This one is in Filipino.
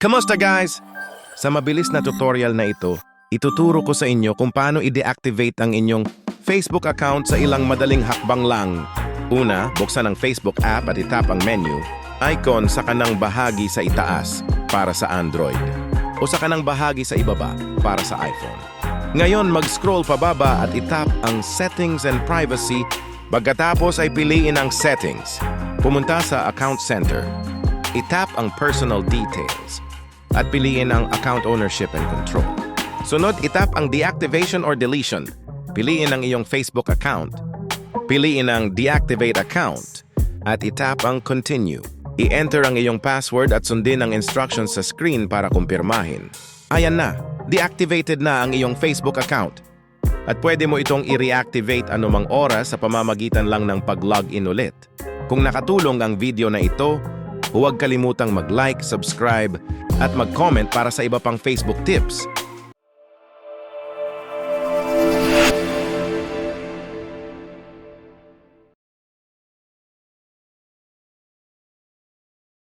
Kamusta guys? Sa mabilis na tutorial na ito, ituturo ko sa inyo kung paano i-deactivate ang inyong Facebook account sa ilang madaling hakbang lang. Una, buksan ang Facebook app at itap ang menu, icon sa kanang bahagi sa itaas para sa Android o sa kanang bahagi sa ibaba para sa iPhone. Ngayon, mag-scroll pababa at itap ang Settings and Privacy. Pagkatapos ay piliin ang Settings. Pumunta sa Account Center. Itap ang Personal Details at piliin ang Account Ownership and Control. Sunod, itap ang Deactivation or Deletion. Piliin ang iyong Facebook account. Piliin ang Deactivate Account at itap ang Continue. I-enter ang iyong password at sundin ang instructions sa screen para kumpirmahin. Ayan na, deactivated na ang iyong Facebook account. At pwede mo itong i-reactivate anumang oras sa pamamagitan lang ng pag-login ulit. Kung nakatulong ang video na ito, huwag kalimutang mag-like, subscribe, at mag-comment para sa iba pang Facebook tips.